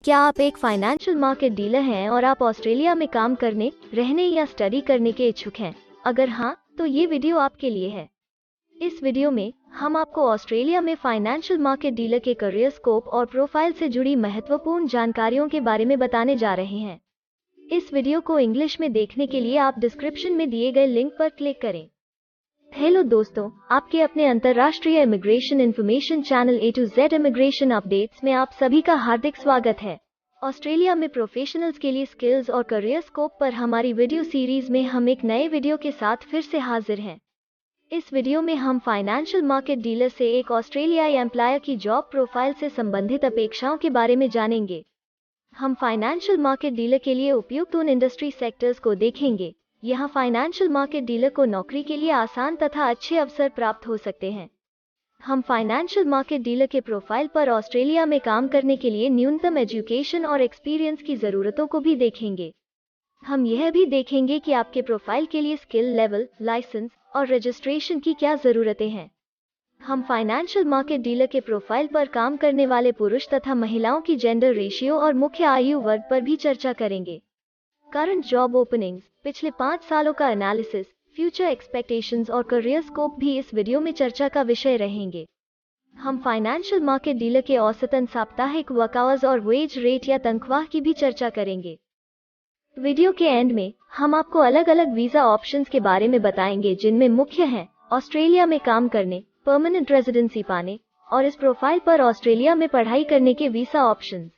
क्या आप एक फाइनेंशियल मार्केट डीलर हैं और आप ऑस्ट्रेलिया में काम करने, रहने या स्टडी करने के इच्छुक हैं? अगर हाँ, तो ये वीडियो आपके लिए है। इस वीडियो में हम आपको ऑस्ट्रेलिया में फाइनेंशियल मार्केट डीलर के करियर स्कोप और प्रोफाइल से जुड़ी महत्वपूर्ण जानकारियों के बारे में बताने जा रहे हैं। इस वीडियो को इंग्लिश में देखने के लिए आप डिस्क्रिप्शन में दिए गए लिंक पर क्लिक करें। हेलो दोस्तों, आपके अपने अंतर्राष्ट्रीय immigration information channel A to Z immigration updates में आप सभी का हार्दिक स्वागत है। ऑस्ट्रेलिया में प्रोफेशनल्स के लिए स्किल्स और करियर स्कोप पर हमारी वीडियो सीरीज में हम एक नए वीडियो के साथ फिर से हाजिर हैं। इस वीडियो में हम फाइनेंशियल मार्केट डीलर से एक ऑस्ट्रेलियाई एम्प्लॉयर की जॉब प्रोफाइल से संबंधित अपेक्षाओं के बारे में जानेंगे। हम फाइनेंशियल मार्केट डीलर के लिए उपयुक्त उन इंडस्ट्री सेक्टर्स को देखेंगे। यहाँ फाइनेंशियल मार्केट डीलर को नौकरी के लिए आसान तथा अच्छे अवसर प्राप्त हो सकते हैं। हम फाइनेंशियल मार्केट डीलर के प्रोफाइल पर ऑस्ट्रेलिया में काम करने के लिए न्यूनतम एजुकेशन और एक्सपीरियंस की ज़रूरतों को भी देखेंगे। हम यह भी देखेंगे कि आपके प्रोफाइल के लिए स्किल लेवल, लाइसेंस और रजिस्ट्रेशन की क्या ज़रूरतें हैं। हम फाइनेंशियल मार्केट डीलर के प्रोफाइल पर काम करने वाले पुरुष तथा महिलाओं की जेंडर रेशियो और मुख्य आयु वर्ग पर भी चर्चा करेंगे। करंट जॉब ओपनिंग्स, पिछले 5 सालों का एनालिसिस, फ्यूचर एक्सपेक्टेशंस और करियर स्कोप भी इस वीडियो में चर्चा का विषय रहेंगे। हम फाइनेंशियल मार्केट डीलर के औसतन साप्ताहिक वर्क आवर्स और वेज रेट या तनख्वाह की भी चर्चा करेंगे। वीडियो के एंड में हम आपको अलग अलग वीजा ऑप्शंस के बारे में बताएंगे, जिनमें मुख्य हैं ऑस्ट्रेलिया में काम करने, परमानेंट रेजिडेंसी पाने और इस प्रोफाइल पर ऑस्ट्रेलिया में पढ़ाई करने के वीजा ऑप्शंस।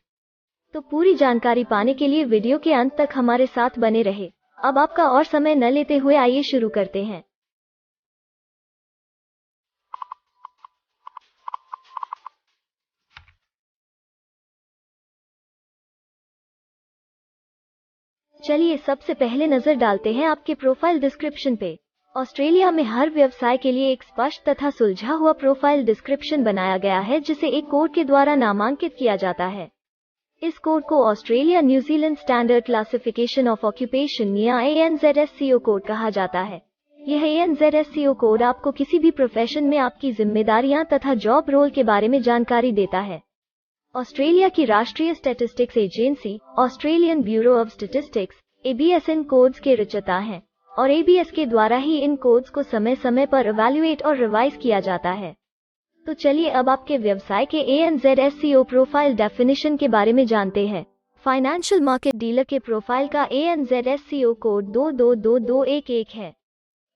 तो पूरी जानकारी पाने के लिए वीडियो के अंत तक हमारे साथ बने रहे। अब आपका और समय न लेते हुए आइए शुरू करते हैं। चलिए सबसे पहले नजर डालते हैं आपके प्रोफाइल डिस्क्रिप्शन पे। ऑस्ट्रेलिया में हर व्यवसाय के लिए एक स्पष्ट तथा सुलझा हुआ प्रोफाइल डिस्क्रिप्शन बनाया गया है, जिसे एक कोड के द्वारा नामांकित किया जाता है। इस कोड को Australia New Zealand standard classification of occupation या ANZSCO कोड कहा जाता है। यह ANZSCO कोड आपको किसी भी प्रोफेशन में आपकी जिम्मेदारियां तथा जॉब रोल के बारे में जानकारी देता है। ऑस्ट्रेलिया की राष्ट्रीय statistics agency Australian bureau of statistics ABS in codes के रचयिता हैं और ABS के द्वारा ही इन कोड्स को समय समय पर इवैल्यूएट और रिवाइज किया जाता है। तो चलिए अब आपके व्यवसाय के ANZSCO प्रोफाइल डेफिनेशन के बारे में जानते हैं। फाइनेंशियल मार्केट डीलर के प्रोफाइल का ANZSCO कोड 222211 है।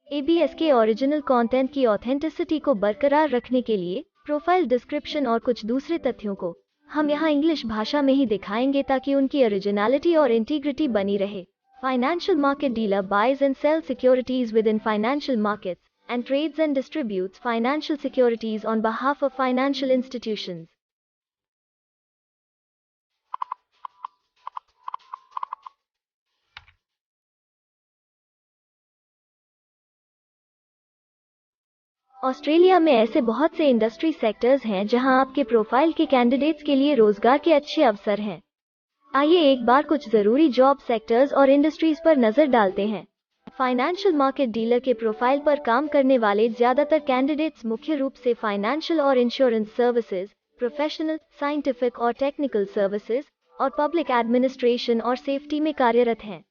ABS के ओरिजिनल कंटेंट की ऑथेंटिसिटी को बरकरार रखने के लिए प्रोफाइल डिस्क्रिप्शन और कुछ दूसरे तथ्यों को हम यहाँ इंग्लिश भाषा में ही दिखाएंगे, ताकि उनकी ओरिजिनलिटी और इंटीग्रिटी बनी रहे। Financial market dealer buys and sell securities within financial markets and trades and distributes financial securities on behalf of financial institutions. Australia में ऐसे बहुत से इंडस्ट्री सेक्टर्स हैं जहां आपके प्रोफाइल के कैंडिडेट्स के लिए रोजगार के अच्छे अवसर हैं। आइए एक बार कुछ जरूरी जॉब सेक्टर्स और इंडस्ट्रीज पर नजर डालते हैं। फाइनेंशियल मार्केट डीलर के प्रोफाइल पर काम करने वाले ज्यादातर कैंडिडेट्स मुख्य रूप से फाइनेंशियल और इंश्योरेंस सर्विसेज, प्रोफेशनल, साइंटिफिक और टेक्निकल सर्विसेज और पब्लिक एडमिनिस्ट्रेशन और सेफ्टी में कार्यरत हैं।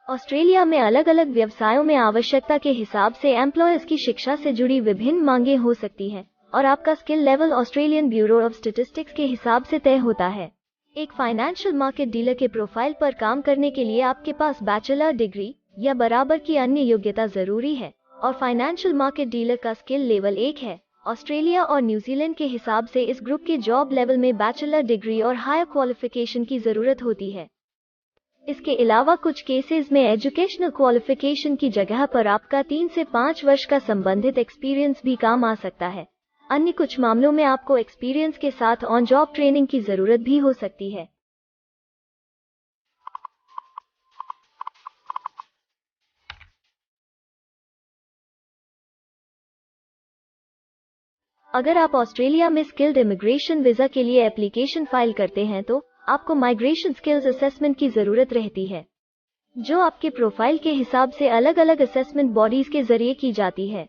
ऑस्ट्रेलिया में अलग अलग व्यवसायों में आवश्यकता के हिसाब से एम्प्लॉयर्स की शिक्षा से जुड़ी विभिन्न मांगें हो सकती हैं और आपका skill level Australian bureau of statistics के हिसाब से तय होता है। एक फाइनेंशियल मार्केट डीलर के प्रोफाइल पर काम करने के लिए आपके पास बैचलर डिग्री या बराबर की अन्य योग्यता जरूरी है और फाइनेंशियल मार्केट डीलर का स्किल लेवल 1 है। ऑस्ट्रेलिया और न्यूजीलैंड के हिसाब से इस ग्रुप के जॉब लेवल में बैचलर डिग्री और हायर क्वालिफिकेशन की जरूरत होती है। इसके अलावा कुछ केसेस में एजुकेशनल क्वालिफिकेशन की जगह पर आपका 3 से 5 वर्ष का संबंधित एक्सपीरियंस भी काम आ सकता है। अन्य कुछ मामलों में आपको एक्सपीरियंस के साथ ऑन जॉब ट्रेनिंग की जरूरत भी हो सकती है। अगर आप ऑस्ट्रेलिया में स्किल्ड इमिग्रेशन वीजा के लिए एप्लीकेशन फाइल करते हैं तो आपको माइग्रेशन स्किल्स असेसमेंट की जरूरत रहती है। जो आपके प्रोफाइल के हिसाब से अलग अलग असेसमेंट बॉडीज के जरिए की जाती है।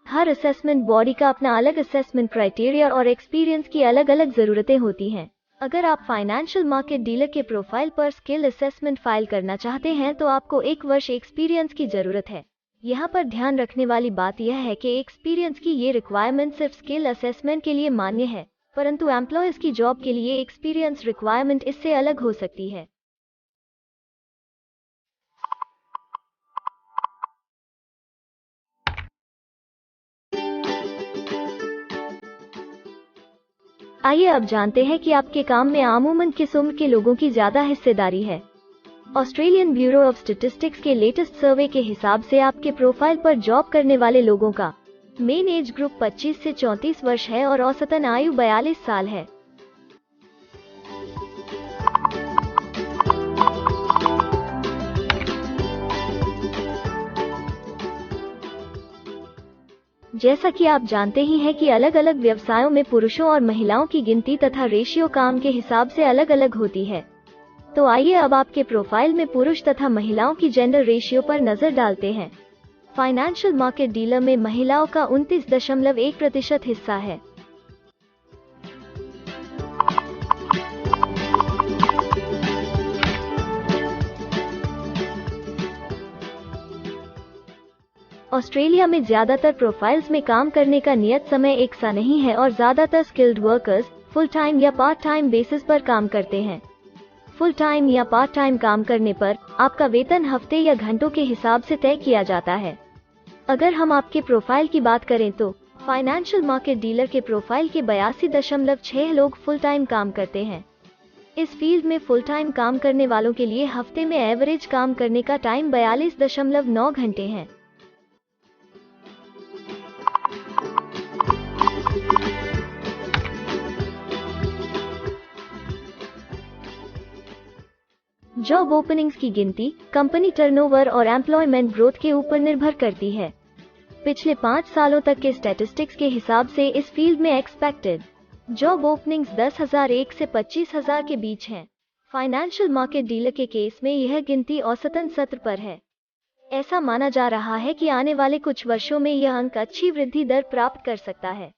हर असेसमेंट बॉडी का अपना अलग असेसमेंट क्राइटेरिया और एक्सपीरियंस की अलग अलग जरूरतें होती हैं। अगर आप फाइनेंशियल मार्केट डीलर के प्रोफाइल पर स्किल असेसमेंट फाइल करना चाहते हैं तो आपको 1 वर्ष एक्सपीरियंस की जरूरत है। यहाँ पर ध्यान रखने वाली बात यह है कि एक्सपीरियंस की ये रिक्वायरमेंट सिर्फ स्किल असेसमेंट के लिए मान्य है, परंतु एम्प्लॉयज की जॉब के लिए एक्सपीरियंस रिक्वायरमेंट इससे अलग हो सकती है। आइए अब जानते हैं कि आपके काम में अमूमन किस उम्र के लोगों की ज्यादा हिस्सेदारी है। ऑस्ट्रेलियन ब्यूरो ऑफ स्टैटिस्टिक्स के लेटेस्ट सर्वे के हिसाब से आपके प्रोफाइल पर जॉब करने वाले लोगों का मेन एज ग्रुप 25 से 34 वर्ष है और औसतन आयु 42 साल है। जैसा कि आप जानते ही हैं कि अलग अलग व्यवसायों में पुरुषों और महिलाओं की गिनती तथा रेशियो काम के हिसाब से अलग अलग होती है। तो आइए अब आपके प्रोफाइल में पुरुष तथा महिलाओं की जेंडर रेशियो पर नजर डालते हैं। फाइनेंशियल मार्केट डीलर में महिलाओं का 29.1% हिस्सा है। ऑस्ट्रेलिया में ज्यादातर प्रोफाइल्स में काम करने का नियत समय एक सा नहीं है और ज्यादातर स्किल्ड वर्कर्स फुल टाइम या पार्ट टाइम बेसिस पर काम करते हैं। फुल टाइम या पार्ट टाइम काम करने पर आपका वेतन हफ्ते या घंटों के हिसाब से तय किया जाता है। अगर हम आपके प्रोफाइल की बात करें तो फाइनेंशियल मार्केट डीलर के प्रोफाइल के 82.6 लोग फुल टाइम काम करते हैं। इस फील्ड में फुल टाइम काम करने वालों के लिए हफ्ते में एवरेज काम करने का टाइम 42.9 घंटे है। जॉब ओपनिंग्स की गिनती कंपनी टर्नओवर और एम्प्लॉयमेंट ग्रोथ के ऊपर निर्भर करती है। पिछले 5 सालों तक के स्टैटिस्टिक्स के हिसाब से इस फील्ड में एक्सपेक्टेड जॉब ओपनिंग्स 10,001 से 25,000 के बीच हैं। फाइनेंशियल मार्केट डीलर के केस में यह गिनती औसतन 17 पर है। ऐसा माना जा रहा है कि आने वाले कुछ वर्षों में यह अंक अच्छी वृद्धि दर प्राप्त कर सकता है।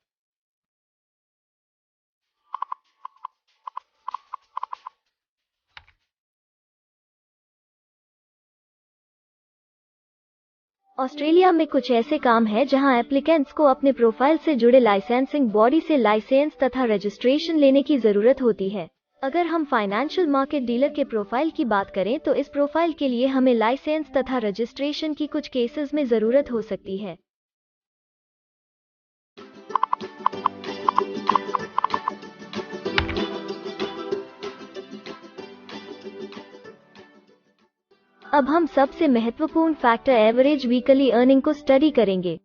ऑस्ट्रेलिया में कुछ ऐसे काम हैं जहां एप्लीकेंट्स को अपने प्रोफाइल से जुड़े लाइसेंसिंग बॉडी से लाइसेंस तथा रजिस्ट्रेशन लेने की जरूरत होती है। अगर हम फाइनेंशियल मार्केट डीलर के प्रोफाइल की बात करें तो इस प्रोफाइल के लिए हमें लाइसेंस तथा रजिस्ट्रेशन की कुछ केसेस में जरूरत हो सकती है। अब हम सबसे महत्वपूर्ण फैक्टर एवरेज वीकली अर्निंग को स्टडी करेंगे।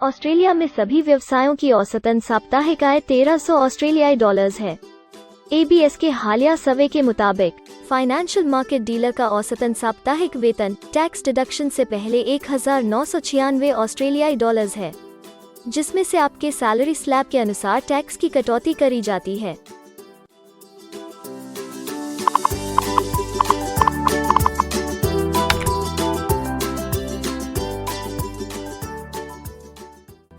ऑस्ट्रेलिया में सभी व्यवसायों की औसतन साप्ताहिक आय 1300 ऑस्ट्रेलियाई डॉलर्स है। ABS के हालिया सर्वे के मुताबिक फाइनेंशियल मार्केट डीलर का औसतन साप्ताहिक वेतन टैक्स डिडक्शन से पहले 1996 ऑस्ट्रेलियाई डॉलर्स है, जिसमें से आपके सैलरी स्लैब के अनुसार टैक्स की कटौती करी जाती है।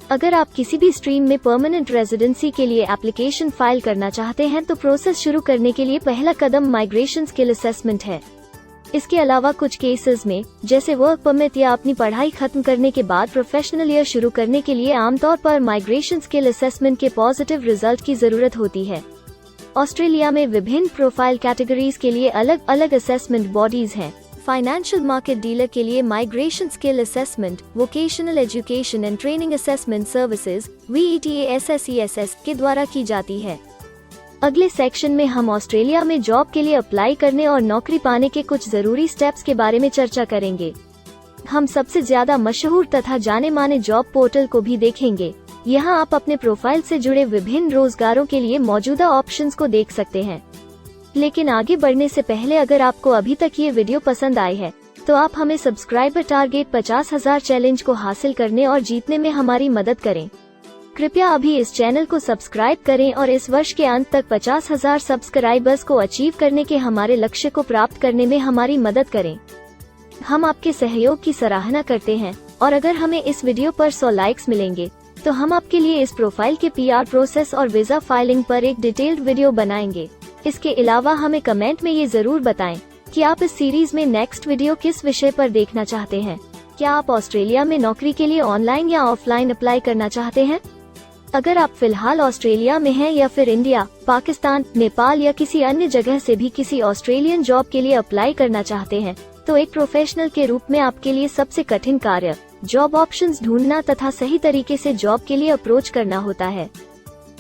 अगर आप किसी भी स्ट्रीम में परमानेंट रेजिडेंसी के लिए एप्लीकेशन फाइल करना चाहते हैं तो प्रोसेस शुरू करने के लिए पहला कदम माइग्रेशन स्किल असेसमेंट है। इसके अलावा कुछ केसेस में जैसे वर्क परमिट या अपनी पढ़ाई खत्म करने के बाद प्रोफेशनल ईयर शुरू करने के लिए आमतौर पर माइग्रेशन स्किल असेसमेंट के पॉजिटिव रिजल्ट की जरूरत होती है। ऑस्ट्रेलिया में विभिन्न प्रोफाइल कैटेगरीज के लिए अलग अलग असेसमेंट बॉडीज हैं। फाइनेंशियल मार्केट डीलर के लिए migration skill assessment vocational education and training assessment services VETASSESS के द्वारा की जाती है। अगले सेक्शन में हम ऑस्ट्रेलिया में जॉब के लिए अप्लाई करने और नौकरी पाने के कुछ जरूरी स्टेप्स के बारे में चर्चा करेंगे। हम सबसे ज्यादा मशहूर तथा जाने माने जॉब पोर्टल को भी देखेंगे। यहाँ आप अपने प्रोफाइल से जुड़े विभिन्न रोजगारों के लिए मौजूदा ऑप्शंस को देख सकते हैं। लेकिन आगे बढ़ने से पहले अगर आपको अभी तक ये वीडियो पसंद आई है तो आप हमें सब्सक्राइबर टारगेट 50,000 चैलेंज को हासिल करने और जीतने में हमारी मदद करें। कृपया अभी इस चैनल को सब्सक्राइब करें और इस वर्ष के अंत तक 50,000 सब्सक्राइबर्स को अचीव करने के हमारे लक्ष्य को प्राप्त करने में हमारी मदद करें। हम आपके सहयोग की सराहना करते हैं और अगर हमें इस वीडियो पर 100 लाइक्स मिलेंगे तो हम आपके लिए इस प्रोफाइल के PR प्रोसेस और वीजा फाइलिंग पर एक डिटेल्ड वीडियो बनाएंगे। इसके अलावा हमें कमेंट में ये जरूर बताएं कि आप इस सीरीज में नेक्स्ट वीडियो किस विषय पर देखना चाहते हैं। क्या आप ऑस्ट्रेलिया में नौकरी के लिए ऑनलाइन या ऑफलाइन अप्लाई करना चाहते हैं? अगर आप फिलहाल ऑस्ट्रेलिया में हैं या फिर इंडिया, पाकिस्तान, नेपाल या किसी अन्य जगह से भी किसी ऑस्ट्रेलियन जॉब के लिए अप्लाई करना चाहते हैं, तो एक प्रोफेशनल के रूप में आपके लिए सबसे कठिन कार्य जॉब ऑप्शंस ढूंढना तथा सही तरीके से जॉब के लिए अप्रोच करना होता है।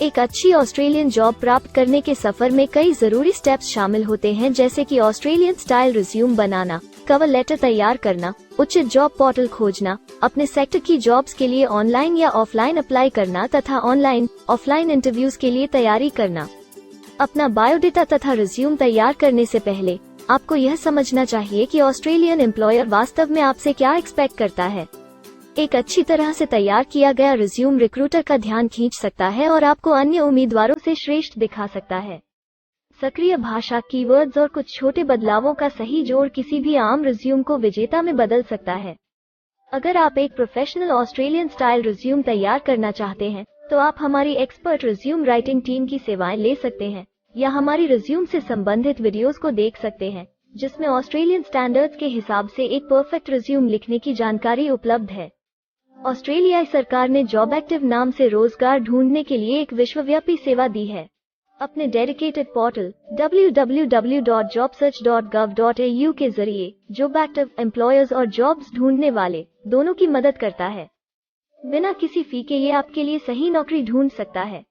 एक अच्छी ऑस्ट्रेलियन जॉब प्राप्त करने के सफर में कई जरूरी स्टेप्स शामिल होते हैं, जैसे कि ऑस्ट्रेलियन स्टाइल रिज्यूम बनाना, कवर लेटर तैयार करना, उचित जॉब पोर्टल खोजना, अपने सेक्टर की जॉब्स के लिए ऑनलाइन या ऑफलाइन अप्लाई करना तथा ऑनलाइन ऑफलाइन इंटरव्यूज के लिए तैयारी करना। अपना बायोडेटा तथा रिज्यूम तैयार करने से पहले आपको यह समझना चाहिए कि ऑस्ट्रेलियन एम्प्लॉयर वास्तव में आपसे क्या एक्सपेक्ट करता है। एक अच्छी तरह से तैयार किया गया रिज्यूम रिक्रूटर का ध्यान खींच सकता है और आपको अन्य उम्मीदवारों से श्रेष्ठ दिखा सकता है। सक्रिय भाषा, कीवर्ड्स और कुछ छोटे बदलावों का सही जोड़ किसी भी आम रिज्यूम को विजेता में बदल सकता है। अगर आप एक प्रोफेशनल ऑस्ट्रेलियन स्टाइल रिज्यूम तैयार करना चाहते हैं, तो आप हमारी एक्सपर्ट रिज्यूम राइटिंग टीम की सेवाएं ले सकते हैं या हमारी रिज्यूम से संबंधित वीडियोस को देख सकते हैं, जिसमें ऑस्ट्रेलियन स्टैंडर्ड्स के हिसाब से एक परफेक्ट रिज्यूम लिखने की जानकारी उपलब्ध है। ऑस्ट्रेलियाई सरकार ने जॉब एक्टिव नाम से रोजगार ढूंढने के लिए एक विश्वव्यापी सेवा दी है। अपने डेडिकेटेड पोर्टल www.jobsearch.gov.au के जरिए जॉब एक्टिव एम्प्लॉयर्स और जॉब्स ढूंढने वाले दोनों की मदद करता है। बिना किसी फी के ये आपके लिए सही नौकरी ढूंढ सकता है।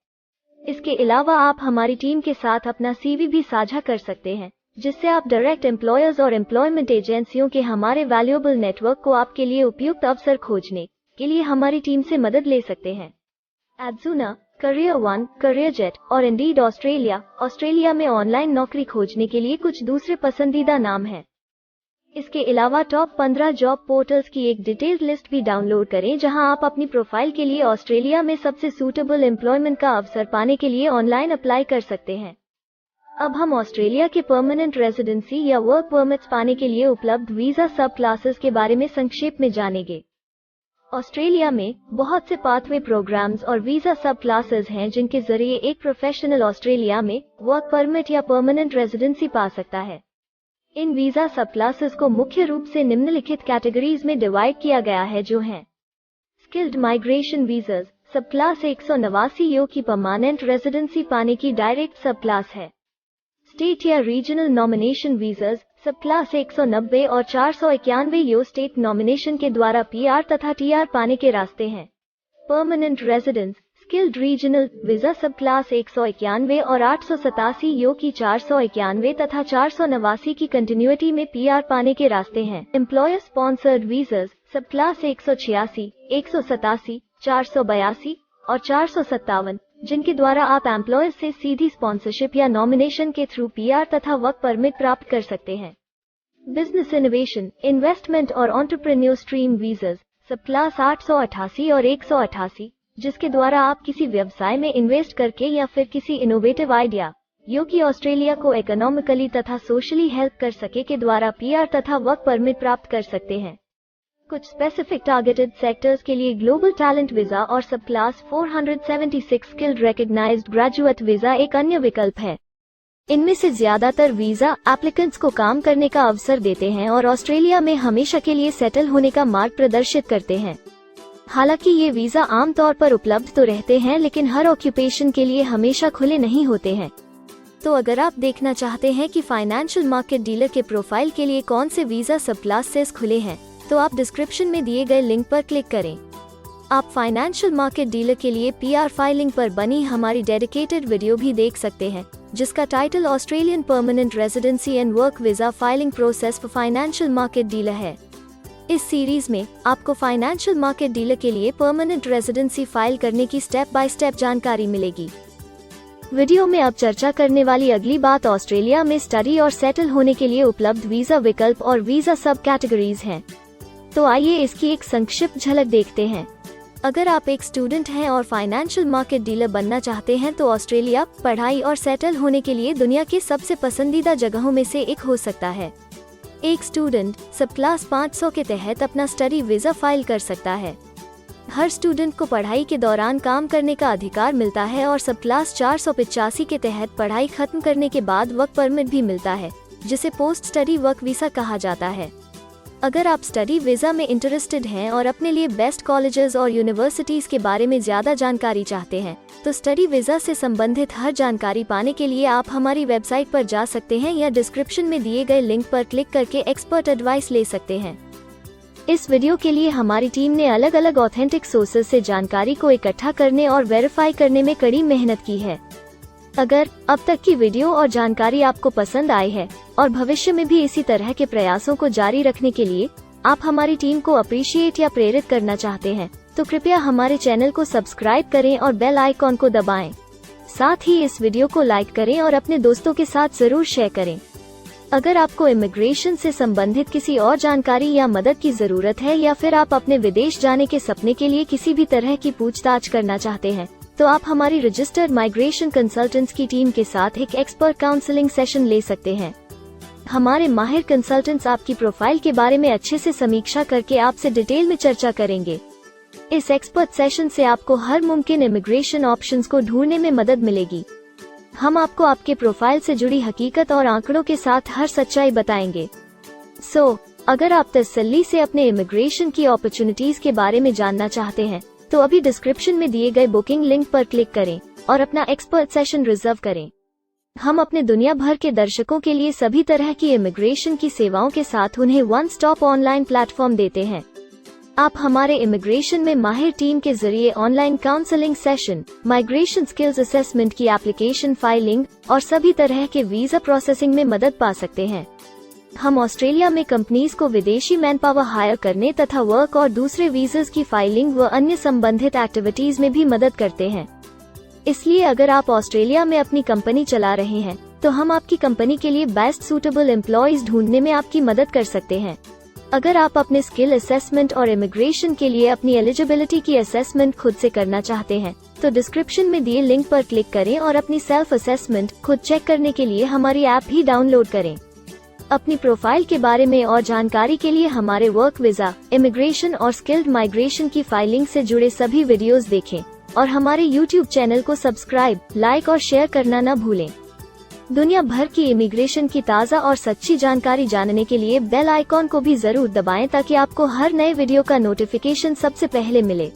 इसके अलावा आप हमारी टीम के साथ अपना CV भी साझा कर सकते हैं, जिससे आप डायरेक्ट एम्प्लॉयर्स और एम्प्लॉयमेंट एजेंसियों के हमारे वैल्यूएबल नेटवर्क को आपके लिए उपयुक्त अवसर खोजने के लिए हमारी टीम से मदद ले सकते हैं। एड्जुना, करियर वन, करियरजेट और इंडीड ऑस्ट्रेलिया में ऑनलाइन नौकरी खोजने के लिए कुछ दूसरे पसंदीदा नाम हैं। इसके अलावा टॉप 15 जॉब पोर्टल्स की एक डिटेल्ड लिस्ट भी डाउनलोड करें, जहां आप अपनी प्रोफाइल के लिए ऑस्ट्रेलिया में सबसे सूटेबल एम्प्लॉयमेंट का अवसर पाने के लिए ऑनलाइन अप्लाई कर सकते हैं। अब हम ऑस्ट्रेलिया के परमानेंट रेजिडेंसी या वर्क परमिट्स पाने के लिए उपलब्ध वीजा सब क्लासेस के बारे में संक्षेप में जानेंगे। ऑस्ट्रेलिया में बहुत से पाथवे प्रोग्राम्स और वीजा सब क्लासेस हैं, जिनके जरिए एक प्रोफेशनल ऑस्ट्रेलिया में वर्क परमिट या परमानेंट रेजिडेंसी पा सकता है। इन वीजा सब क्लासेस को मुख्य रूप से निम्नलिखित कैटेगरीज में डिवाइड किया गया है, जो हैं स्किल्ड माइग्रेशन वीजास सब क्लास 189 यो की परमानेंट रेजिडेंसी पाने की डायरेक्ट सब क्लास है। स्टेट या रीजनल नॉमिनेशन वीजास सब क्लास 190 और 491 यो स्टेट नॉमिनेशन के द्वारा PR तथा TR पाने के रास्ते हैं। Permanent residence skilled regional visa सब क्लास 191 और 887 यो की 491 तथा 489 की कंटिन्यूटी में PR पाने के रास्ते हैं। एम्प्लॉयर स्पॉन्सर्ड वीजास सब क्लास 186, 187, 482 और 457, जिनके द्वारा आप एम्प्लॉयर से सीधी स्पॉन्सरशिप या नॉमिनेशन के थ्रू PR तथा वर्क परमिट प्राप्त कर सकते हैं। बिजनेस इनोवेशन, इन्वेस्टमेंट और एंटरप्रेन्योर स्ट्रीम वीजास सब क्लास 888 और 188, जिसके द्वारा आप किसी व्यवसाय में इन्वेस्ट करके या फिर किसी इनोवेटिव आइडिया जो कि ऑस्ट्रेलिया को इकोनॉमिकली तथा सोशली हेल्प कर सके के द्वारा PR तथा वर्क परमिट प्राप्त कर सकते हैं। कुछ स्पेसिफिक टारगेटेड सेक्टर्स के लिए ग्लोबल टैलेंट वीजा और subclass 476 skilled recognised graduate visa एक अन्य विकल्प है। इनमें से ज्यादातर वीजा एप्लीकेंट्स को काम करने का अवसर देते हैं और ऑस्ट्रेलिया में हमेशा के लिए सेटल होने का मार्ग प्रदर्शित करते हैं। हालांकि ये वीजा आमतौर पर उपलब्ध तो रहते हैं, लेकिन हर ऑक्यूपेशन के लिए हमेशा खुले नहीं होते हैं। तो अगर आप देखना चाहते हैं कि फाइनेंशियल मार्केट डीलर के प्रोफाइल के लिए कौन से वीजा सब क्लासेस खुले हैं, तो आप डिस्क्रिप्शन में दिए गए लिंक पर क्लिक करें। आप फाइनेंशियल मार्केट डीलर के लिए PR फाइलिंग पर बनी हमारी डेडिकेटेड वीडियो भी देख सकते हैं, जिसका title Australian permanent residency and work visa filing process for financial market dealer है। इस सीरीज में आपको फाइनेंशियल मार्केट डीलर के लिए परमानेंट रेजिडेंसी फाइल करने की स्टेप बाय स्टेप जानकारी मिलेगी। वीडियो में अब चर्चा करने वाली अगली बात ऑस्ट्रेलिया में स्टडी और सेटल होने के लिए उपलब्ध वीजा विकल्प और वीजा सब कैटेगरीज हैं। तो आइए इसकी एक संक्षिप्त झलक देखते हैं। अगर आप एक स्टूडेंट हैं और फाइनेंशियल मार्केट डीलर बनना चाहते हैं, तो ऑस्ट्रेलिया पढ़ाई और सेटल होने के लिए दुनिया के सबसे पसंदीदा जगहों में से एक हो सकता है। एक स्टूडेंट सब क्लास 500 के तहत अपना स्टडी वीज़ा फाइल कर सकता है। हर स्टूडेंट को पढ़ाई के दौरान काम करने का अधिकार मिलता है और सब क्लास 485 के तहत पढ़ाई खत्म करने के बाद वर्क परमिट भी मिलता है, जिसे पोस्ट स्टडी वर्क वीज़ा कहा जाता है। अगर आप स्टडी वीज़ा में इंटरेस्टेड हैं और अपने लिए बेस्ट कॉलेजेस और यूनिवर्सिटीज़ के बारे में ज़्यादा जानकारी चाहते हैं, तो स्टडी वीज़ा से संबंधित हर जानकारी पाने के लिए आप हमारी वेबसाइट पर जा सकते हैं या डिस्क्रिप्शन में दिए गए लिंक पर क्लिक करके एक्सपर्ट एडवाइस ले सकते हैं। इस वीडियो के लिए हमारी टीम ने अलग अलग ऑथेंटिक सोर्सेज से जानकारी को इकट्ठा करने और वेरीफाई करने में कड़ी मेहनत की है। अगर अब तक की वीडियो और जानकारी आपको पसंद आई है और भविष्य में भी इसी तरह के प्रयासों को जारी रखने के लिए आप हमारी टीम को अप्रिशिएट या प्रेरित करना चाहते हैं, तो कृपया हमारे चैनल को सब्सक्राइब करें और बेल आइकॉन को दबाएं। साथ ही इस वीडियो को लाइक करें और अपने दोस्तों के साथ जरूर शेयर करें। अगर आपको इमिग्रेशन से संबंधित किसी और जानकारी या मदद की जरूरत है या फिर आप अपने विदेश जाने के सपने के लिए किसी भी तरह की पूछताछ करना चाहते हैं, तो आप हमारी रजिस्टर्ड माइग्रेशन कंसल्टेंट्स की टीम के साथ एक एक्सपर्ट काउंसलिंग सेशन ले सकते हैं। हमारे माहिर कंसल्टेंट्स आपकी प्रोफाइल के बारे में अच्छे से समीक्षा करके आपसे डिटेल में चर्चा करेंगे। इस एक्सपर्ट सेशन से आपको हर मुमकिन इमिग्रेशन ऑप्शंस को ढूंढने में मदद मिलेगी। हम आपको आपके प्रोफाइल से जुड़ी हकीकत और आंकड़ों के साथ हर सच्चाई बताएंगे। अगर आप तसल्ली से अपने इमिग्रेशन की अपॉर्चुनिटीज के बारे में जानना चाहते हैं, तो अभी डिस्क्रिप्शन में दिए गए बुकिंग लिंक पर क्लिक करें और अपना एक्सपर्ट सेशन रिजर्व करें। हम अपने दुनिया भर के दर्शकों के लिए सभी तरह की इमिग्रेशन की सेवाओं के साथ उन्हें वन स्टॉप ऑनलाइन प्लेटफॉर्म देते हैं। आप हमारे इमिग्रेशन में माहिर टीम के जरिए online counselling session, migration skills assessment की एप्लीकेशन फाइलिंग और सभी तरह के वीजा प्रोसेसिंग में मदद पा सकते हैं। हम ऑस्ट्रेलिया में कंपनीज को विदेशी मैन पावर हायर करने तथा वर्क और दूसरे वीजास की फाइलिंग व अन्य संबंधित एक्टिविटीज में भी मदद करते हैं। इसलिए अगर आप ऑस्ट्रेलिया में अपनी कंपनी चला रहे हैं, तो हम आपकी कंपनी के लिए बेस्ट सूटेबल एम्प्लॉयज ढूंढने में आपकी मदद कर सकते हैं। अगर आप अपने स्किल असेसमेंट और इमिग्रेशन के लिए अपनी एलिजिबिलिटी की असेसमेंट खुद से करना चाहते हैं, तो डिस्क्रिप्शन में दिए लिंक पर क्लिक करें और अपनी सेल्फ असेसमेंट खुद चेक करने के लिए हमारी ऐप भी डाउनलोड करें। अपनी प्रोफाइल के बारे में और जानकारी के लिए हमारे वर्क वीजा, इमिग्रेशन और स्किल्ड माइग्रेशन की फाइलिंग से जुड़े सभी वीडियोस देखें और हमारे YouTube चैनल को सब्सक्राइब, लाइक और शेयर करना न भूलें। दुनिया भर की इमिग्रेशन की ताज़ा और सच्ची जानकारी जानने के लिए बेल आइकॉन को भी जरूर दबाएं ताकि आपको हर नए वीडियो का नोटिफिकेशन सबसे पहले मिले।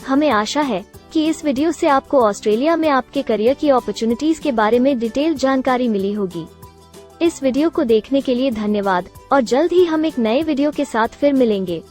हमें आशा है कि इस वीडियो से आपको ऑस्ट्रेलिया में आपके करियर की अपॉर्चुनिटीज के बारे में डिटेल जानकारी मिली होगी। इस वीडियो को देखने के लिए धन्यवाद और जल्द ही हम एक नए वीडियो के साथ फिर मिलेंगे।